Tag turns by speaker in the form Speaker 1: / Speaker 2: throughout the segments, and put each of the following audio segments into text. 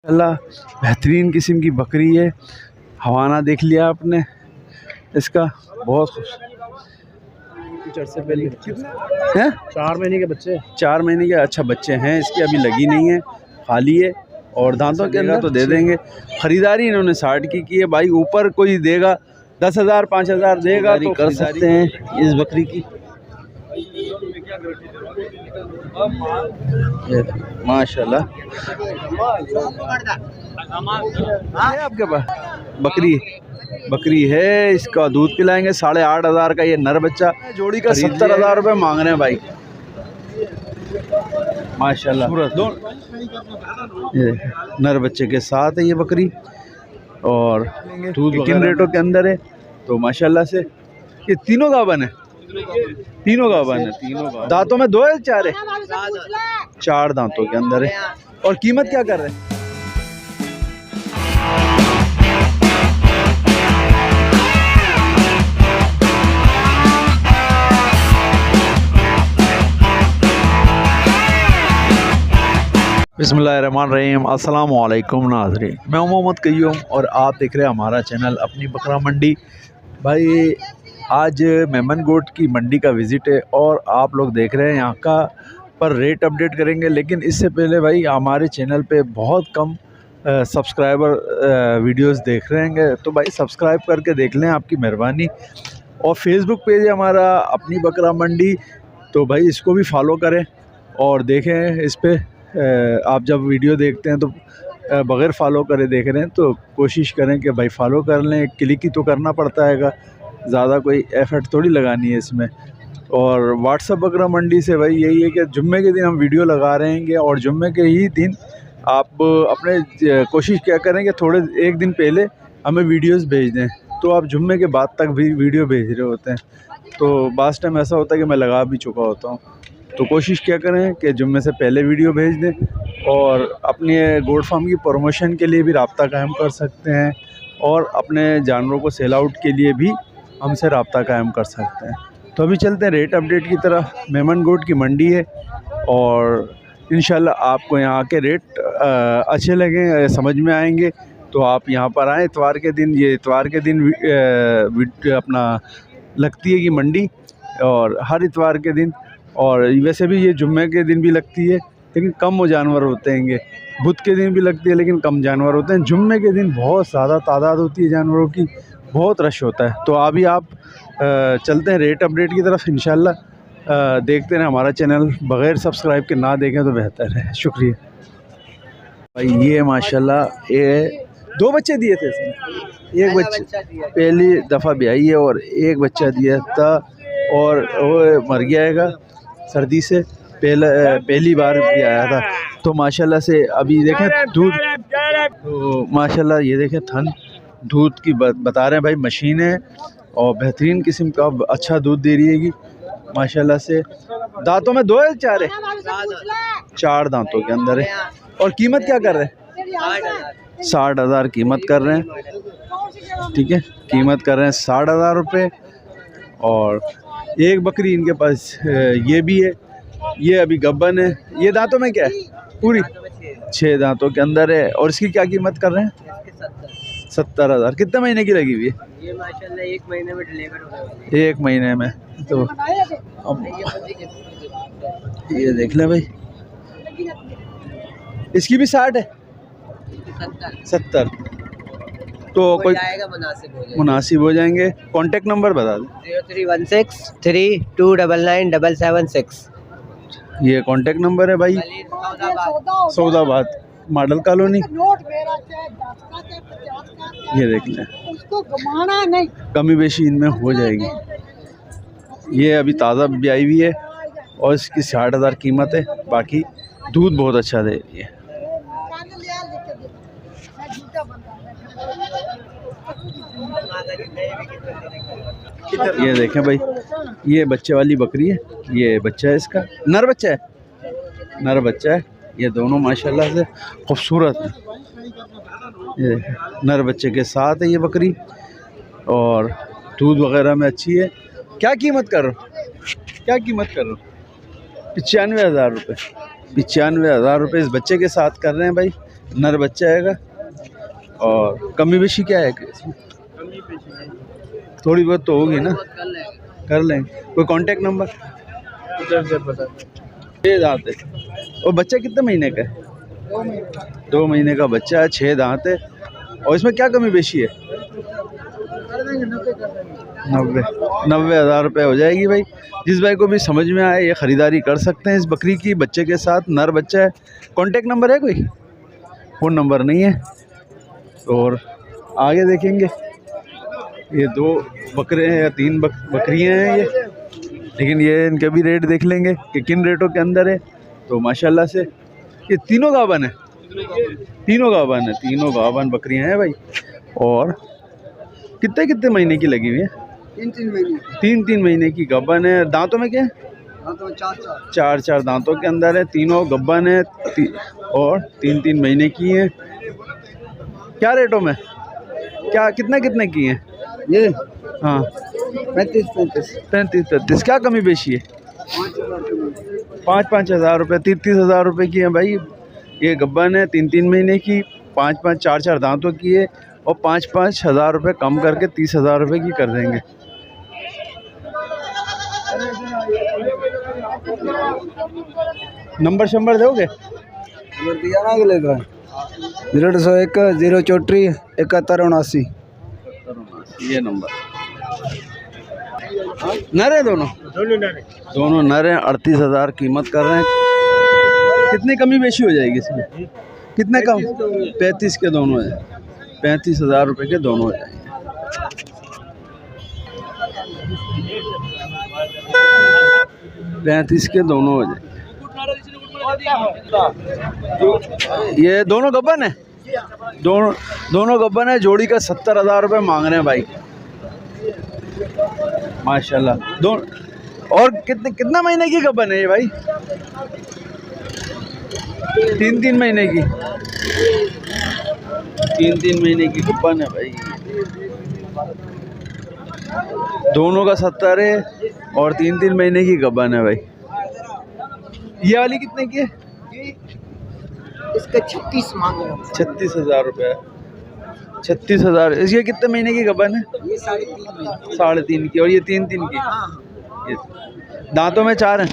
Speaker 1: अल्लाह बेहतरीन किस्म की बकरी है। हवाना देख लिया आपने इसका, बहुत खुश
Speaker 2: से पहले
Speaker 1: हैं।
Speaker 2: 4 महीने के बच्चे
Speaker 1: 4 महीने के अच्छा बच्चे हैं इसकी, अभी लगी नहीं है, खाली है और दांतों के अंदर तो दे देंगे। ख़रीदारी इन्होंने 60 की है भाई। ऊपर कोई देगा 10,000 5,000 देगा तो कर सकते हैं इस बकरी की। माशाल्लाह है आपके पास बकरी है, इसका दूध पिलाएंगे। 8,500 का ये नर बच्चा, जोड़ी का 70,000 रुपये मांग रहे हैं भाई। माशाल्लाह ये नर बच्चे के साथ है ये बकरी और दूध किन रेटों के अंदर है। तो माशाल्लाह से ये तीनों गाभन है, तीनों दांतों में 2 है 4 है, 4 दांतों के अंदर है। और कीमत क्या कर रहे हैं? बिस्मिल्लाहिर्रहमानिर्रहीम। अस्सलाम वालेकुम नाज़रीन, मैं मोहम्मद कय्यूम और आप देख रहे हैं हमारा चैनल अपनी बकरा मंडी। भाई आज मेमन गोट की मंडी का विज़िट है और आप लोग देख रहे हैं यहाँ का पर रेट अपडेट करेंगे। लेकिन इससे पहले भाई हमारे चैनल पे बहुत कम सब्सक्राइबर वीडियोस देख रहे हैं, तो भाई सब्सक्राइब करके देख लें, आपकी मेहरबानी। और फेसबुक पेज है हमारा अपनी बकरा मंडी, तो भाई इसको भी फॉलो करें और देखें। इस पर आप जब वीडियो देखते हैं तो बग़ैर फॉलो करे देख रहे हैं तो कोशिश करें कि भाई फॉलो कर लें। क्लिक ही तो करना पड़ता है, ज़्यादा कोई एफर्ट थोड़ी लगानी है इसमें। और व्हाट्सएप बकरा मंडी से भाई यही है कि जुम्मे के दिन हम वीडियो लगा रहेंगे और जुम्मे के ही दिन आप अपने कोशिश क्या करें कि थोड़े एक दिन पहले हमें वीडियोस भेज दें, तो आप जुम्मे के बाद तक भी वीडियो भेज रहे होते हैं। तो बास टाइम ऐसा होता है कि मैं लगा भी चुका होता हूँ, तो कोशिश क्या करें कि जुम्मे से पहले वीडियो भेज दें। और अपने गोट फार्म की प्रमोशन के लिए भी रब्ता कायम कर सकते हैं और अपने जानवरों को सेल आउट के लिए भी हमसे रब्ता कायम कर सकते हैं। तो अभी चलते हैं रेट अपडेट की तरफ। मेमन गोट की मंडी है और इंशाल्लाह आपको यहाँ के रेट अच्छे लगें, समझ में आएंगे, तो आप यहाँ पर आएँ इतवार के दिन। ये इतवार के दिन अपना लगती है कि मंडी, और हर इतवार के दिन, और वैसे भी ये जुम्मे के दिन भी लगती है लेकिन कम जानवर होते हैं। बुध के दिन भी लगती है लेकिन कम जानवर होते हैं। जुम्मे के दिन बहुत ज़्यादा तादाद होती है जानवरों की, बहुत रश होता है। तो अभी आप चलते हैं रेट अपडेट की तरफ इंशाल्लाह। देखते हैं हमारा चैनल, बग़ैर सब्सक्राइब के ना देखें तो बेहतर है। शुक्रिया भाई। ये माशाल्लाह ये 2 बच्चे दिए थे इसने, एक बच्चा पहली दफ़ा ब्याई है और एक बच्चा दिया था और वो मर गया है सर्दी से, पहली बार भी आया था। तो माशाल्लाह से अभी देखें दूध, तो माशाल्लाह ये देखें थन दूध की बता रहे हैं भाई, मशीन है और बेहतरीन किस्म का अच्छा दूध दे रही है माशाल्लाह से। दांतों में 2 है 4 है, 4 दांतों के अंदर है। और कीमत क्या कर रहे हैं? 60,000 कीमत कर रहे हैं, ठीक है, कीमत कर रहे हैं 60,000 रुपये। और एक बकरी इनके पास ये भी है, ये अभी गब्बन है। ये दांतों में क्या है? पूरी 6 दांतों के अंदर है। और इसकी क्या कीमत कर रहे हैं? 70,000। कितने महीने की लगी हुई है?
Speaker 2: ये माशाल्लाह 1 महीने में डिलीवर हो गई।
Speaker 1: 1 महीने में। तो अब ये देख लें भाई, इसकी भी 60 है, 70। तो कोई मुनासिब हो जाएंगे। कांटेक्ट नंबर बता दें।
Speaker 2: 0316 3299 776।
Speaker 1: ये कांटेक्ट नंबर है भाई। सौदाबाद मॉडल कॉलोनी। ये देख लें, कमी बेशी इनमें हो जाएगी। ये अभी ताज़ा ब्याई हुई है और इसकी 60,000 कीमत है। बाकी दूध बहुत अच्छा दे रही है। ये देखें भाई, ये बच्चे वाली बकरी है, ये बच्चा है इसका, नर बच्चा है, नर बच्चा है। ये दोनों माशाल्लाह से खूबसूरत है। ये नर बच्चे के साथ है ये बकरी और दूध वगैरह में अच्छी है। क्या कीमत कर रहे हो? क्या कीमत कर रहे हो? 95,000 रुपये। 95,000 रुपये इस बच्चे के साथ कर रहे हैं भाई। नर बच्चा है। और कमी बेशी क्या है इसमें? थोड़ी बहुत तो होगी ना, कर लेंगे। कोई कांटेक्ट नंबर?
Speaker 2: से पता
Speaker 1: 6 दांत है। और बच्चा कितने महीने का है? 2 महीने का बच्चा है, 6 दांत है। और इसमें क्या कमी बेशी है? 90 हज़ार रुपये हो जाएगी भाई। जिस भाई को भी समझ में आए ये ख़रीदारी कर सकते हैं इस बकरी की, बच्चे के साथ, नर बच्चा है। कांटेक्ट नंबर है कोई? फ़ोन नंबर नहीं है। और आगे देखेंगे, ये 2 बकरे हैं या 3 बकरियां हैं ये, लेकिन ये इनके भी रेट देख लेंगे कि किन रेटों के अंदर है। तो माशाल्लाह से ये तीनों गाभन है, तीनों गाभन बकरियां हैं भाई। और कितने कितने महीने की लगी हुई है? 3 महीने की गब्बन है। दांतों में क्या है? 4 दांतों के अंदर है, तीनों गब्बन है और 3 महीने की है। क्या रेटों में, क्या कितने की हैं ये? हाँ 35। क्या कमी बेशी है? 5 हज़ार रुपये, 30 हज़ार रुपये की है भाई। ये गब्बन है, 3 महीने की, 4 दांतों की है। और 5 हज़ार रुपये कम करके 30 हज़ार रुपये की कर देंगे। नंबर दोगे?
Speaker 2: 001 034 71
Speaker 1: ये नंबर। नर है दोनों नर हैं। 38 हज़ार कीमत कर रहे हैं। कितनी कमी बेशी हो जाएगी इसमें? कितने कम? 35 के दोनों है। 35 हज़ार रुपये के दोनों हो जाएंगे। पैंतीस के दोनों हो जाएंगे। ये दोनों गब्बन है, दोनों गब्बन है। जोड़ी का 70 हज़ार रुपये मांग रहे हैं भाई, माशाल्लाह। और कितना महीने की गब्बन है ये भाई? 3 महीने की, 3 महीने की गब्बन है भाई। दोनों का 70 है और 3 महीने की गब्बन है भाई। ये वाली कितने की है?
Speaker 2: इसका 36 मांग रहा हूँ।
Speaker 1: 36 हज़ार रुपये। 36 हज़ार। इसके कितने महीने की गब्बन है?
Speaker 2: ये 3.5 महीने।
Speaker 1: 3.5 की। और ये 3 की। ये दांतों में 4 हैं।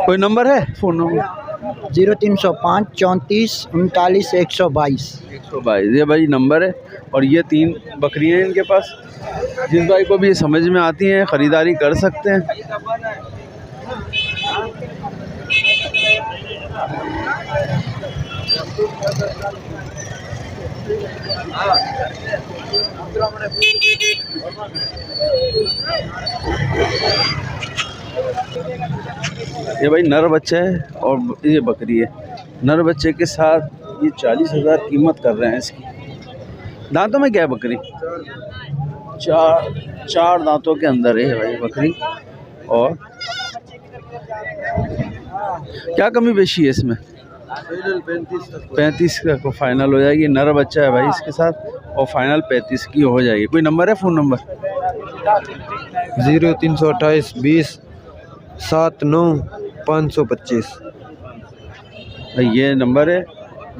Speaker 1: कोई नंबर है? Phone number?
Speaker 2: 0305 34 39 122।
Speaker 1: ये भाई नंबर है। और ये 3 बकरियां हैं इनके पास। जिस भाई को भी ये समझ में आती हैं ख़रीदारी कर सकते हैं। ये भाई नर बच्चा है और ये बकरी है। नर बच्चे के साथ ये 40 हज़ार कीमत कर रहे हैं इसकी। दांतों में क्या है बकरी? 4 दांतों के अंदर है भाई बकरी। और क्या कमी बेशी है इसमें? 35 का को फाइनल हो जाएगी। नर बच्चा है भाई इसके साथ और फाइनल 35 की हो जाएगी। कोई नंबर है? Phone number?
Speaker 2: 0328 20 79 525।
Speaker 1: भाई ये नंबर है।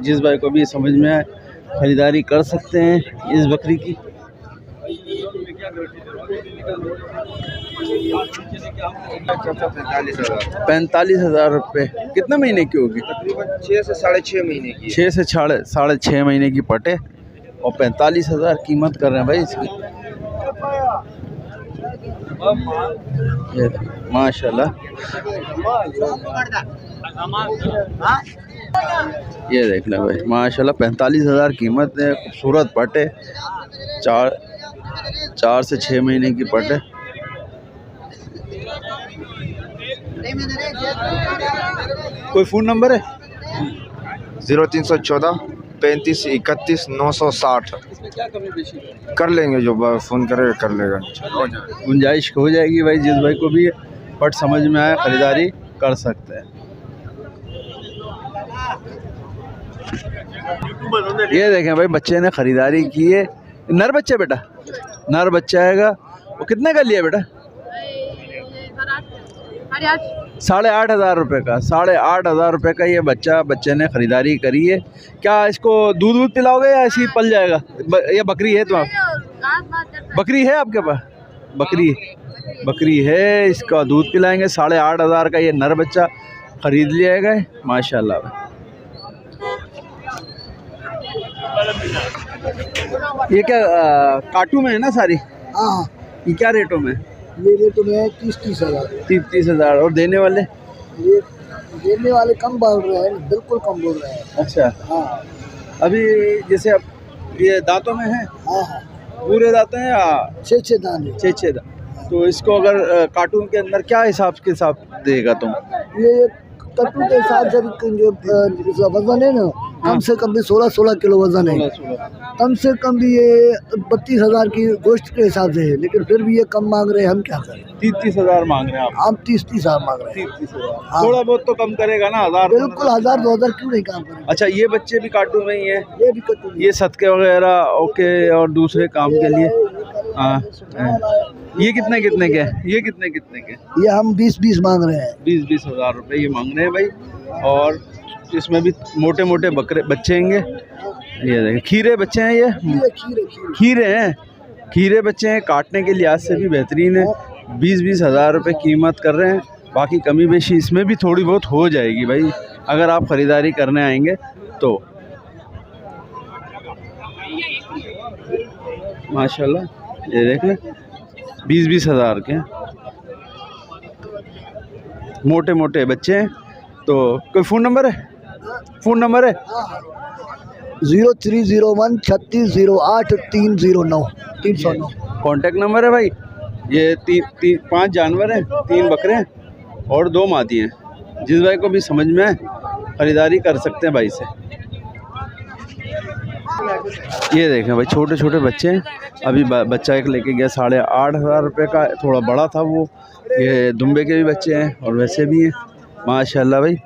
Speaker 1: जिस भाई को भी समझ में आए ख़रीदारी कर सकते हैं इस बकरी की। 45 हज़ार रुपये। कितने महीने की होगी?
Speaker 2: तकरीबन 6 से 6.5 महीने की।
Speaker 1: 6 से 6.5 महीने की पटे और 45 हज़ार कीमत कर रहे हैं भाई इसकी। ये माशाल्लाह। ये देख ले भाई माशाल्लाह 45 हज़ार कीमत है। खूबसूरत पटे, 4 से 6 महीने की पटे। कोई फ़ोन नंबर है?
Speaker 3: 0314 35 31 960। कर लेंगे, जो फ़ोन करेगा कर लेगा,
Speaker 1: गुंजाइश हो जाएगी भाई। जिस भाई को भी पट समझ में आए ख़रीदारी कर सकते हैं। ये देखें भाई बच्चे ने ख़रीदारी की है नर बच्चा बेटा, नर बच्चा आएगा। वो कितने का लिया बेटा? 8,500 रुपये का। 8,500 रुपये का ये बच्चे ने ख़रीदारी करी है। क्या इसको दूध वूध पिलाओगे या ऐसे ही पल जाएगा? या बकरी है तो बकरी है आपके पास? बकरी है, इसका दूध पिलाएंगे। 8,500 का ये नर बच्चा ख़रीद लिया गया माशाल्लाह। ये क्या काटू में है ना सारी?
Speaker 2: हाँ,
Speaker 1: ये क्या रेटों में?
Speaker 2: ये रेट में 30 हज़ार।
Speaker 1: 30,000। और देने वाले?
Speaker 2: ये देने वाले कम बोल रहे हैं, बिल्कुल कम बोल रहे हैं।
Speaker 1: अच्छा,
Speaker 2: हाँ
Speaker 1: अभी जैसे अब ये दांतों में है?
Speaker 2: हाँ हाँ,
Speaker 1: पूरे दांत हैं या
Speaker 2: 6 दाने?
Speaker 1: 6 दांत। तो इसको अगर कार्टून के अंदर क्या हिसाब के साथ देगा तुम?
Speaker 2: ये कट्टू के हिसाब से जो वजन है ना, कम से कम भी 16 किलो वजन है। कम से कम भी ये 32,000 की गोश्त के हिसाब से है, लेकिन फिर भी ये कम मांग रहे हैं, हम क्या करें?
Speaker 1: 30,000 मांग रहे हैं आप?
Speaker 2: हम 30,000 मांग रहे हैं।
Speaker 1: 30,000।
Speaker 2: हाँ।
Speaker 1: थोड़ा बहुत तो कम करेगा ना? 1,000?
Speaker 2: बिल्कुल 1,000-2,000 क्यों नहीं काम करेंगे।
Speaker 1: अच्छा, ये बच्चे भी कार्टून में ही है?
Speaker 2: ये भी कट्टू
Speaker 1: ये सदके वगैरह ओके और दूसरे काम के लिए? हाँ। ये कितने के? ये कितने के?
Speaker 2: ये हम 20 मांग रहे हैं।
Speaker 1: 20 हज़ार रुपये ये मांग रहे हैं भाई। और इसमें भी मोटे मोटे बच्चे होंगे। ये देखिए, खीरे बच्चे हैं। ये खीरे हैं, खीरे बच्चे हैं। काटने के लिहाज से भी बेहतरीन है। 20 हज़ार रुपये कीमत कर रहे हैं। बाकी कमी बेशी इसमें भी थोड़ी बहुत हो जाएगी भाई, अगर आप ख़रीदारी करने आएंगे तो। माशाल्लाह ये देख लें, 20 हज़ार के मोटे मोटे बच्चे हैं। तो कोई फ़ोन नंबर है?
Speaker 2: 0301 3608 309 309
Speaker 1: कॉन्टेक्ट नंबर है भाई। ये 5 जानवर हैं, 3 बकरे हैं और 2 मादी हैं। जिस भाई को भी समझ में आए ख़रीदारी कर सकते हैं भाई से। ये देखें भाई, छोटे छोटे बच्चे हैं। अभी बच्चा एक लेके गया 8,500 रुपये का, थोड़ा बड़ा था वो। ये दुम्बे के भी बच्चे हैं और वैसे भी हैं माशाल्लाह भाई।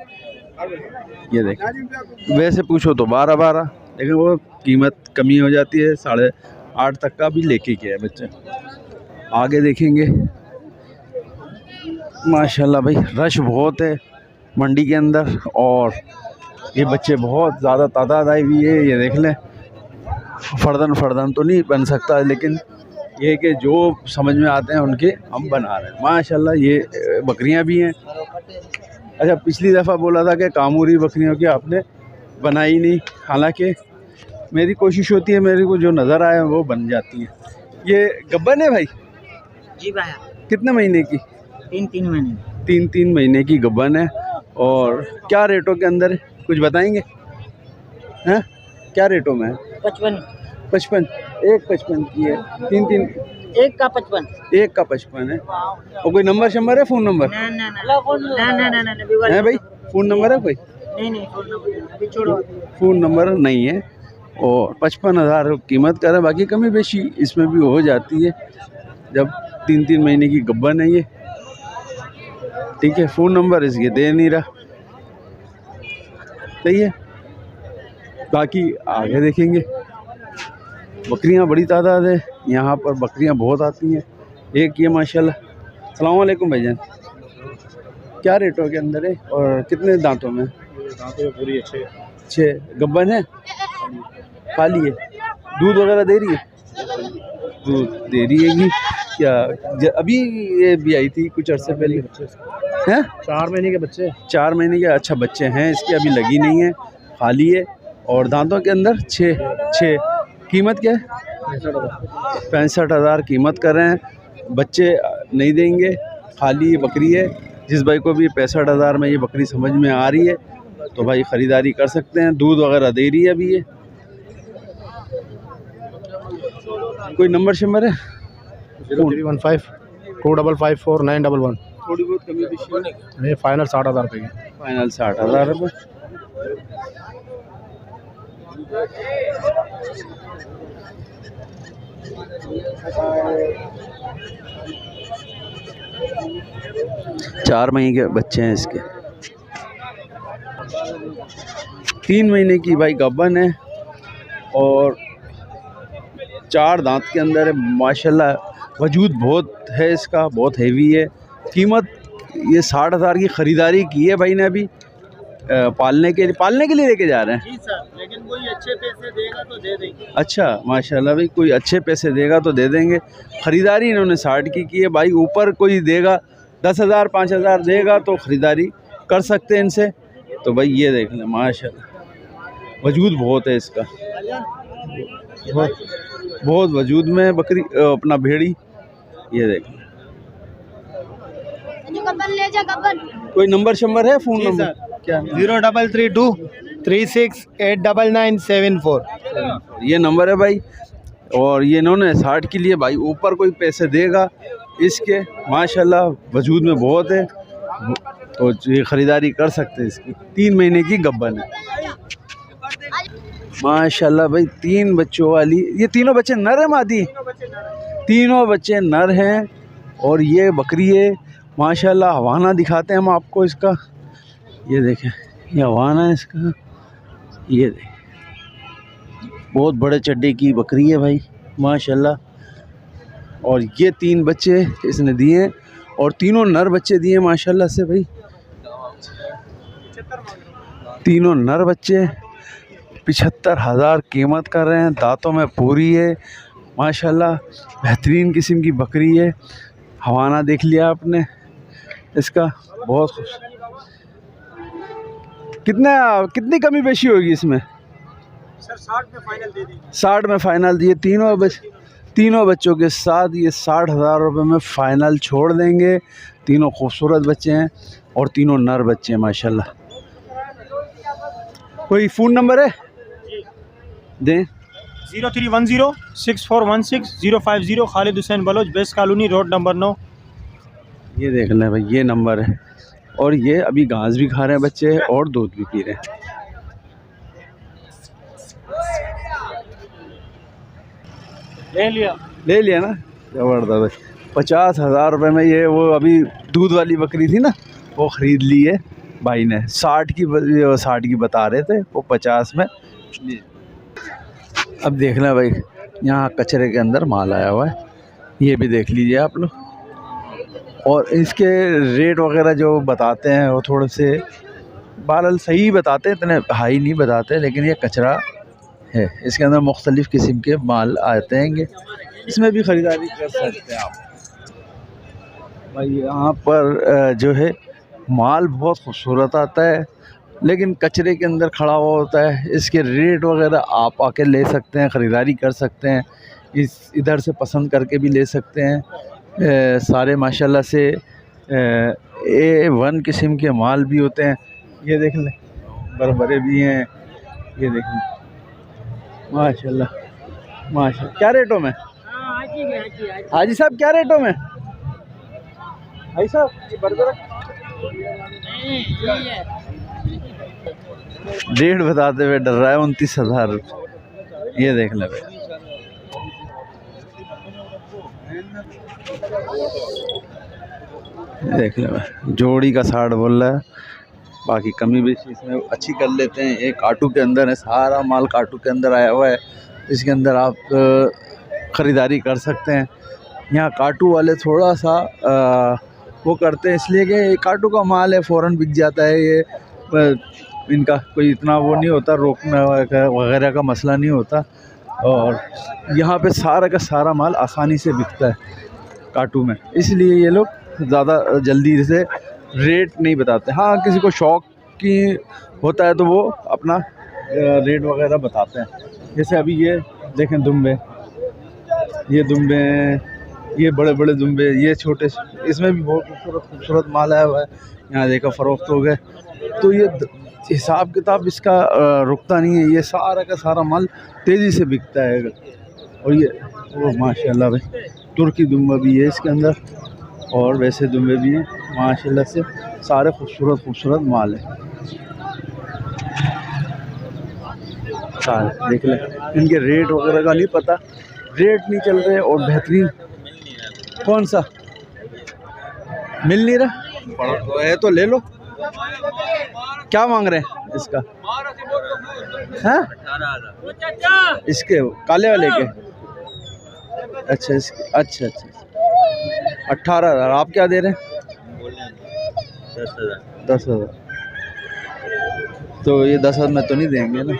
Speaker 1: ये देखें, वैसे पूछो तो 12, लेकिन वो कीमत कमी हो जाती है। 8.5 तक का भी लेके गया है बच्चा। आगे देखेंगे माशाल्लाह भाई, रश बहुत है मंडी के अंदर और ये बच्चे बहुत ज़्यादा तादाद आई हुई है। ये देख लें, फर्दन तो नहीं बन सकता, लेकिन ये कि जो समझ में आते हैं उनके हम बना रहे हैं माशाल्लाह। ये बकरियां भी हैं। अच्छा, पिछली दफ़ा बोला था कि कामूरी बकरियों की आपने बनाई नहीं, हालांकि मेरी कोशिश होती है, मेरे को जो नज़र आए वो बन जाती है। ये गब्बन है भाई?
Speaker 2: जी भाई।
Speaker 1: कितने महीने की?
Speaker 2: 3 महीने।
Speaker 1: 3 महीने की गब्बन है। और क्या रेटों के अंदर है, कुछ बताएंगे? हैं, क्या रेटों में है? 55। एक 55 की है। 3
Speaker 2: एक का 55।
Speaker 1: एक का 55 है। और कोई नंबर शंबर है? फ़ोन नंबर है भाई? फ़ोन नंबर है कोई?
Speaker 2: नहीं अभी छोड़ो।
Speaker 1: फ़ोन नंबर नहीं है। और 55,000 कीमत कर रहा है। बाकी कमी बेशी इसमें भी हो जाती है जब 3 महीने की गब्बन है ये। ठीक है, फ़ोन नंबर इसके दे नहीं रहा। सही है, बाकी आगे देखेंगे। बकरियां बड़ी तादाद है यहाँ पर, बकरियां बहुत आती हैं। एक ये माशाल्लाह। अस्सलाम वालेकुम भाईजान, क्या रेटों के अंदर है और कितने दांतों में?
Speaker 3: दांतों में पूरी
Speaker 1: 6 गब्बन है, खाली है। दूध वगैरह दे रही है? दूध दे रही है क्या? अभी ये भी आई थी कुछ अरसे पहले हैं?
Speaker 3: 4 महीने के बच्चे।
Speaker 1: 4 महीने के। अच्छा, बच्चे हैं इसके, अभी लगी नहीं है, खाली है। और दांतों के अंदर 6। कीमत क्या है? 65,000 कीमत कर रहे हैं। बच्चे नहीं देंगे, खाली बकरी है। जिस भाई को भी 65,000 में ये बकरी समझ में आ रही है तो भाई ख़रीदारी कर सकते हैं। दूध वगैरह दे रही है अभी ये। कोई नंबर शंबर है?
Speaker 3: 0315 255 911।
Speaker 1: थोड़ी बहुत कमी बेशी?
Speaker 3: ये फाइनल 60,000 रुपये की।
Speaker 1: फाइनल 60,000 रुपये। चार महीने के बच्चे हैं इसके। 3 महीने की भाई गब्बन है और 4 दांत के अंदर है माशाल्लाह। वजूद बहुत है इसका, बहुत हेवी है। कीमत ये 60,000 की ख़रीदारी की है भाई ने अभी पालने के लिए लेके जा रहे हैं।
Speaker 4: जी सर, लेकिन कोई अच्छे पैसे देगा तो दे देंगे।
Speaker 1: अच्छा माशाल्लाह भाई, कोई अच्छे पैसे देगा तो दे देंगे। ख़रीदारी इन्होंने 60 की है भाई। ऊपर कोई देगा 10,000 5,000 देगा तो ख़रीदारी कर सकते हैं इनसे। तो भाई ये देख लें माशाल्लाह, वजूद बहुत है इसका, बहुत वजूद में बकरी अपना भेड़ी। ये देख लें। कोई नंबर शंबर है, फ़ोन नंबर क्या?
Speaker 4: 0332368994।
Speaker 1: ये नंबर है भाई। और ये इन्होंने 60 की लिए भाई। ऊपर कोई पैसे देगा इसके माशाल्लाह, वजूद में बहुत है तो ये ख़रीदारी कर सकते हैं इसकी। 3 महीने की गब्बन है माशाल्लाह भाई। 3 बच्चों वाली, ये तीनों बच्चे नर है मादी? तीनों बच्चे नर हैं। और ये बकरी है माशाल्लाह। हवाना दिखाते हैं हम आपको इसका। ये देखें, ये हवाना है इसका। ये देखें, बहुत बड़े चड्डे की बकरी है भाई माशाल्लाह। और ये 3 बच्चे इसने दिए और तीनों नर बच्चे दिए माशाल्लाह से भाई। तीनों नर बच्चे 75,000 कीमत कर रहे हैं। दांतों में पूरी है माशाल्लाह, बेहतरीन किस्म की बकरी है। हवाना देख लिया आपने इसका, बहुत खुश। कितनी कमी बेशी होगी इसमें?
Speaker 4: सर 60 में फाइनल दे देंगे।
Speaker 1: 60 में फ़ाइनल दिए। तीनों बच्चों के साथ ये 60,000 रुपये में फ़ाइनल छोड़ देंगे। तीनों खूबसूरत बच्चे हैं और तीनों नर बच्चे हैं माशाल्लाह। कोई फ़ोन नंबर है दें?
Speaker 4: 03106416 Khalid Hussain Baloch, best colony, road number 9।
Speaker 1: ये देख लें भाई, ये नंबर है। और ये अभी घास भी खा रहे हैं बच्चे और दूध भी पी रहे हैं। ले लिया ना, ज़बरदस्त भाई। 50,000 रुपये में ये वो अभी दूध वाली बकरी थी ना, वो ख़रीद ली है भाई ने। 60 की बता रहे थे, वो 50 में। अब देखना भाई, यहाँ कचरे के अंदर माल आया हुआ है, ये भी देख लीजिए आप लोग। और इसके रेट वगैरह जो बताते हैं वो थोड़े से बहरहाल सही बताते हैं, इतने हाई नहीं बताते। लेकिन ये कचरा है, इसके अंदर मुख्तलिफ़ किस्म के माल आते हैं, इसमें भी ख़रीदारी कर सकते हैं आप भाई। यहाँ पर जो है माल बहुत खूबसूरत आता है, लेकिन कचरे के अंदर खड़ा हुआ होता है। इसके रेट वगैरह आप आके ले सकते हैं, ख़रीदारी कर सकते हैं। इधर से पसंद करके भी ले सकते हैं। सारे माशाल्लाह से A1 किस्म के माल भी होते हैं। ये देख लें, बड़े भी हैं। ये देख लें माशाल्लाह माशाल्लाह। क्या रेटों में हाजी साहब, क्या रेटों में हाजी साहब? डेढ़ बताते हुए डर रहा है। 29,000। ये देख लें भाई, देख लें भाई, जोड़ी का 60 बोल रहा है। बाकी कमी बेशी इसमें अच्छी कर लेते हैं। एक काटू के अंदर है, सारा माल काटू के अंदर आया हुआ है। इसके अंदर आप ख़रीदारी कर सकते हैं। यहाँ काटू वाले थोड़ा सा वो करते हैं, इसलिए कि काटू का माल है, फ़ौरन बिक जाता है। ये इनका कोई इतना वो नहीं होता, रोकना वगैरह का मसला नहीं होता। और यहाँ पे सारा का सारा माल आसानी से बिकता है काटू में, इसलिए ये लोग ज़्यादा जल्दी से रेट नहीं बताते। हाँ, किसी को शौक़ की होता है तो वो अपना रेट वगैरह बताते हैं। जैसे अभी ये देखें दुम्बे, ये दुम्बे, ये बड़े बड़े दुम्बे, ये छोटे, इसमें भी बहुत खूबसूरत माल आया हुआ है। यहाँ देखा फ़रोख्त हो गए। तो ये हिसाब किताब इसका रुकता नहीं है। ये सारा का सारा माल तेज़ी से बिकता है। और ये वो माशाल्लाह भाई, तुर्की दुम्बा भी है इसके अंदर और वैसे दुम्बे भी हैं माशाल्लाह से। सारे खूबसूरत माल है सारे। देख लें, इनके रेट वगैरह का नहीं पता, रेट नहीं चल रहे। और बेहतरीन कौन सा मिल नहीं रहा है तो ले लो। क्या मांग रहे हैं इसका? हैं? इसके काले वाले के अच्छा अच्छा अच्छा 18,000। आप क्या दे रहे हैं? 10,000। तो ये 10,000 में तो नहीं देंगे ना।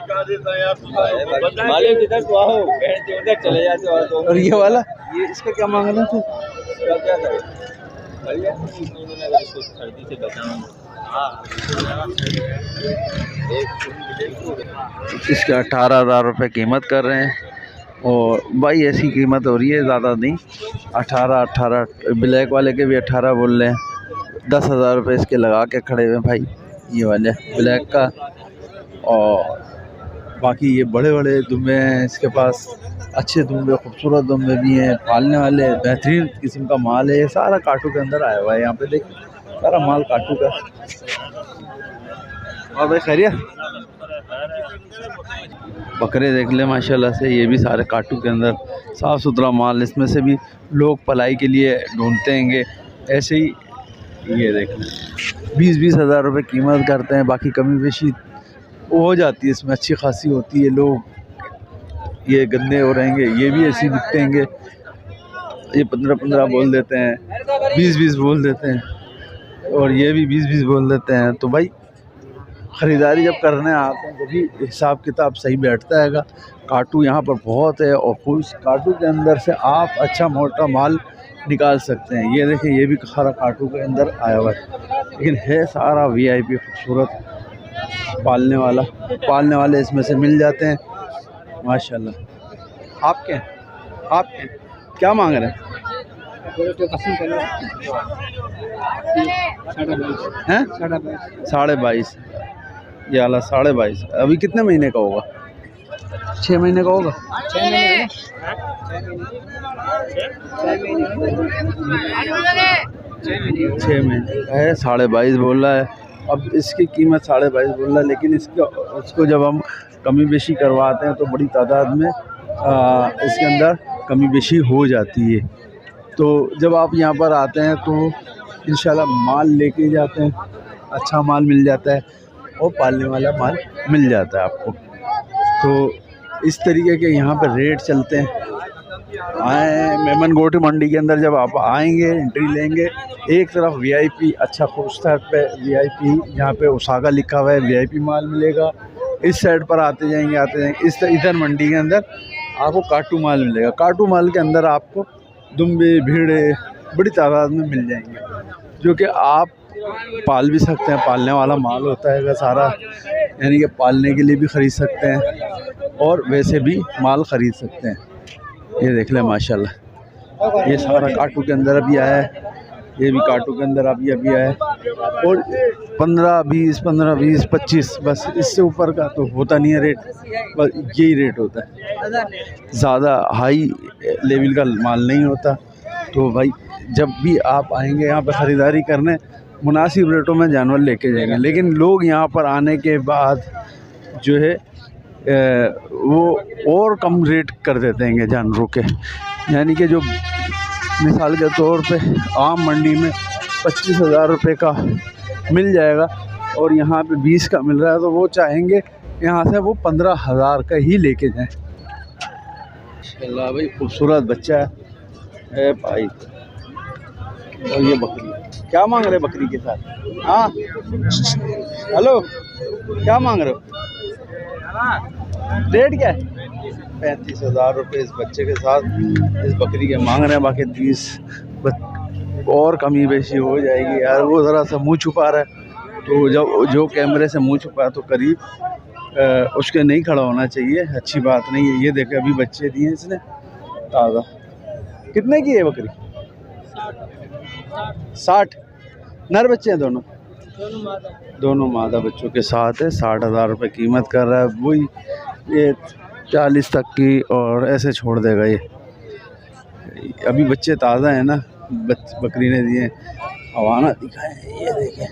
Speaker 5: चले जाते हो
Speaker 1: और ये वाला, ये इसका क्या मांग रहे थे? इसके 18,000 रुपये कीमत कर रहे हैं। और भाई ऐसी कीमत हो रही है, ज़्यादा नहीं। 18 ब्लैक वाले के भी 18 बोल रहे हैं। 10,000 रुपये इसके लगा के खड़े हुए भाई, ये वाले ब्लैक का। और बाकी ये बड़े बड़े दुम्बे हैं इसके पास, अच्छे दुम्बे, खूबसूरत दुम्बे भी हैं, पालने वाले बेहतरीन किस्म का माल है। ये सारा काटू के अंदर आया हुआ है। यहाँ पे देखिए सारा माल काटू का। और भाई खैरियत? बकरे देख ले माशाल्लाह से, ये भी सारे काटू के अंदर साफ़ सुथरा माल। इसमें से भी लोग पलाई के लिए ढूंढते हैंगे। ऐसे ही ये देख लें 20-20 हज़ार रुपये कीमत करते हैं। बाकी कमी बेशी हो जाती है इसमें, अच्छी खासी होती है। लोग ये गंदे हो रहेंगे, ये भी ऐसे बिकते हैंगे। ये 15-15 बोल देते हैं, 20-20 बोल देते हैं, और ये भी 20-20 बोल देते हैं। तो भाई ख़रीदारी जब करने आते हैं तभी हिसाब किताब सही बैठता है। काटू यहाँ पर बहुत है, और उस काटू के अंदर से आप अच्छा मोटा माल निकाल सकते हैं। ये देखिए ये भी सारा काटू के अंदर आया हुआ है, लेकिन है सारा VIP खूबसूरत। पालने वाले इसमें से मिल जाते हैं माशाल्लाह। आपके क्या मांग रहे हैं? 22.5। ये वाला 22.5। अभी कितने महीने का होगा? 6 महीने का होगा। 6 महीने का है। 22.5 बोल रहा है। अब इसकी कीमत 22.5 बोल रहा है, लेकिन इसको जब हम कमी बेशी करवाते हैं तो बड़ी तादाद में इसके अंदर कमी बेशी हो जाती है। तो जब आप यहाँ पर आते हैं तो इंशाल्लाह माल लेके जाते हैं, अच्छा माल मिल जाता है और पालने वाला माल मिल जाता है आपको। तो इस तरीके के यहाँ पर रेट चलते हैं। आए मेमन गोटी मंडी के अंदर जब आप आएंगे, एंट्री लेंगे, एक तरफ VIP अच्छा खूबसूरत पे VIP, यहाँ पे उसागा लिखा हुआ है, VIP माल मिलेगा। इस साइड पर आते जाएंगे इधर मंडी के अंदर आपको काटू माल मिलेगा। काटू माल के अंदर आपको दुम्बे भीड़े बड़ी तादाद में मिल जाएंगे, जो कि आप पाल भी सकते हैं। पालने वाला माल होता है सारा, यानी कि पालने के लिए भी ख़रीद सकते हैं और वैसे भी माल ख़रीद सकते हैं। ये देख लें माशाल्लाह, ये सारा काटू के अंदर अभी आया है। ये भी काटू के अंदर अभी आया है। और 15-20, 25, बस इससे ऊपर का तो होता नहीं है रेट, बस यही रेट होता है। ज़्यादा हाई लेवल का माल नहीं होता। तो भाई जब भी आप आएंगे यहाँ पर ख़रीदारी करने, मुनासिब रेटों में जानवर लेके जाएंगे। लेकिन लोग यहाँ पर आने के बाद जो है वो और कम रेट कर देते हैं जानवरों के, यानी कि जो मिसाल के तौर पे आम मंडी में 25,000 रुपये का मिल जाएगा और यहाँ पे 20 का मिल रहा है, तो वो चाहेंगे यहाँ से वो 15,000 का ही लेके जाएं। माशाल्लाह भाई खूबसूरत बच्चा है भाई। और ये बकरी क्या मांग रहे? बकरी के साथ हाँ, हेलो क्या मांग रहे हो? रेट क्या है? 35,000 रुपये इस बच्चे के साथ इस बकरी के मांग रहे हैं। बाकी 30 और कमी बेशी हो जाएगी यार। वो ज़रा सा मुंह छुपा रहा है, तो जब जो कैमरे से मुंह छुपा है तो करीब उसके नहीं खड़ा होना चाहिए, अच्छी बात नहीं है। ये देखे अभी बच्चे दिए इसने ताज़ा। कितने की है बकरी? 60। नर बच्चे हैं दोनों मादा बच्चों के साथ है। 60,000 रुपये कीमत कर रहा है। वही ये 40 तक की और ऐसे छोड़ देगा। ये अभी बच्चे ताज़ा हैं ना, बकरी ने दिए। हवाना दिखाए, ये देखें,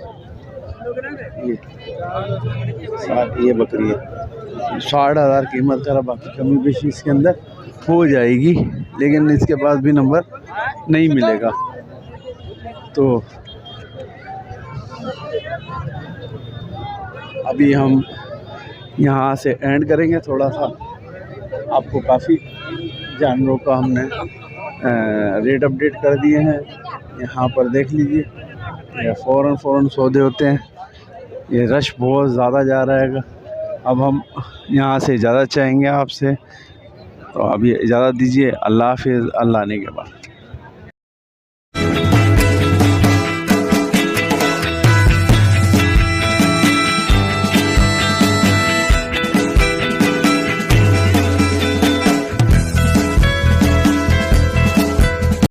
Speaker 1: ये बकरी है। 60,000 कीमत करा। बाकी कमी बेशी इसके अंदर हो जाएगी, लेकिन इसके पास भी नंबर नहीं मिलेगा। तो अभी हम यहाँ से एंड करेंगे। थोड़ा सा आपको काफ़ी जानवरों का हमने रेट अपडेट कर दिए हैं। यहाँ पर देख लीजिए, ये फ़ौरन सौदे होते हैं। ये रश बहुत ज़्यादा जा रहा है। अब हम यहाँ से इजाज़त चाहेंगे आपसे, तो अभी इजाज़त दीजिए। अल्लाह हाफ़िज़। अल्लाह ने के बाद।